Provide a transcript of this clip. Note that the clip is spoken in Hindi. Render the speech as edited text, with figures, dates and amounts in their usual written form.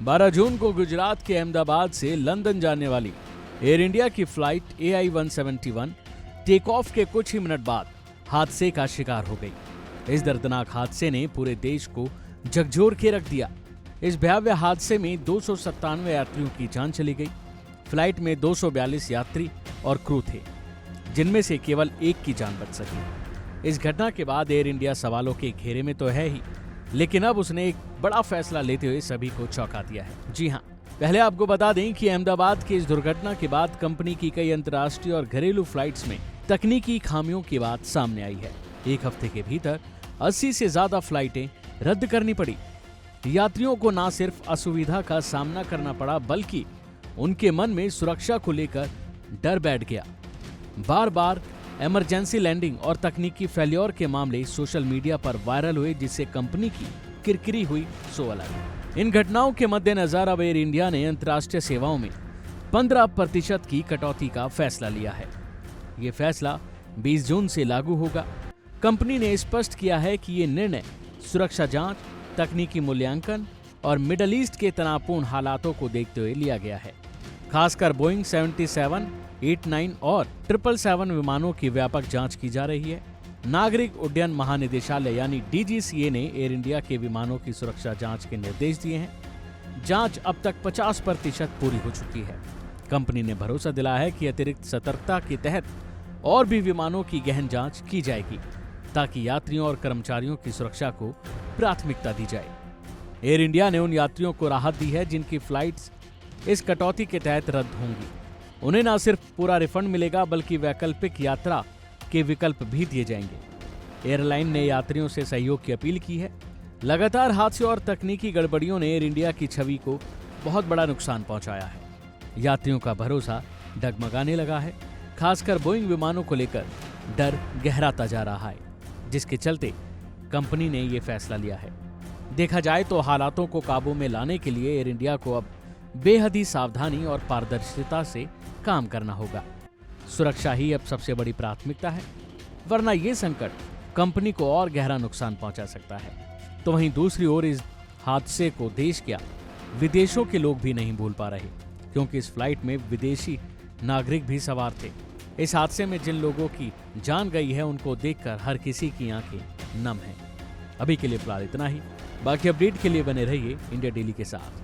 12 जून को गुजरात के अहमदाबाद से लंदन जाने वाली एयर इंडिया की फ्लाइट AI-171 टेक ऑफ के कुछ ही मिनट बाद हादसे का शिकार हो गई। इस दर्दनाक हादसे ने पूरे देश को झकझोर के रख दिया। इस भयावह हादसे में 297 यात्रियों की जान चली गई। फ्लाइट में 242 यात्री और क्रू थे, जिनमें से केवल एक की जान बच सकी। इस घटना के बाद एयर इंडिया सवालों के घेरे में तो है ही, लेकिन अब उसने एक बड़ा फैसला लेते हुए सभी को चौंका दिया है। जी हाँ, पहले आपको बता दें कि अहमदाबाद की इस दुर्घटना के बाद कंपनी की कई अंतर्राष्ट्रीय और घरेलू फ्लाइट्स में तकनीकी खामियों की बात सामने आई है। एक हफ्ते के भीतर 80 से ज्यादा फ्लाइटें रद्द करनी पड़ी। यात्रियों को न सिर्फ असुविधा का सामना करना पड़ा, बल्कि उनके मन में सुरक्षा को लेकर डर बैठ गया। बार बार इमरजेंसी लैंडिंग और तकनीकी फेल्योर के मामले सोशल मीडिया पर वायरल हुए, जिससे कंपनी की किरकिरी हुई सो अलग। इन घटनाओं के मद्देनजर अब एयर इंडिया ने अंतर्राष्ट्रीय सेवाओं में 15% की कटौती का फैसला लिया है। ये फैसला 20 जून से लागू होगा। कंपनी ने स्पष्ट किया है कि ये निर्णय सुरक्षा जांच, तकनीकी मूल्यांकन और मिडल ईस्ट के तनावपूर्ण हालातों को देखते हुए लिया गया है। खासकर बोइंग 77, 89 और 777 विमानों की व्यापक जांच की जा रही है। नागरिक उड्डयन महानिदेशालय यानी DGCA ने एयर इंडिया के विमानों की सुरक्षा जांच के निर्देश दिए हैं। जांच अब तक 50% पूरी हो चुकी है। कंपनी ने भरोसा दिलाया है कि अतिरिक्त सतर्कता के तहत और भी विमानों की गहन जांच की जाएगी, ताकि यात्रियों और कर्मचारियों की सुरक्षा को प्राथमिकता दी जाए। एयर इंडिया ने उन यात्रियों को राहत दी है जिनकी फ्लाइट्स इस कटौती के तहत रद्द होंगी। उन्हें न सिर्फ पूरा रिफंड मिलेगा, बल्कि वैकल्पिक यात्रा के विकल्प भी दिए जाएंगे। एयरलाइन ने यात्रियों से सहयोग की अपील की है। लगातार हादसे और तकनीकी गड़बड़ियों ने एयर इंडिया की छवि को बहुत बड़ा नुकसान पहुंचाया है। यात्रियों का भरोसा डगमगाने लगा है। खासकर बोइंग विमानों को लेकर डर गहराता जा रहा है, जिसके चलते कंपनी ने ये फैसला लिया है। देखा जाए तो हालातों को काबू में लाने के लिए एयर इंडिया को अब बेहद ही सावधानी और पारदर्शिता से काम करना होगा। सुरक्षा ही अब सबसे बड़ी प्राथमिकता है, वरना ये संकट कंपनी को और गहरा नुकसान पहुंचा सकता है। तो वहीं दूसरी ओर इस हादसे को देश क्या विदेशों के लोग भी नहीं भूल पा रहे, क्योंकि इस फ्लाइट में विदेशी नागरिक भी सवार थे। इस हादसे में जिन लोगों की जान गई है, उनको देखकर हर किसी की आंखें नम हैं। अभी के लिए फिलहाल इतना ही। बाकी अपडेट के लिए बने रहिए इंडिया डेली के साथ।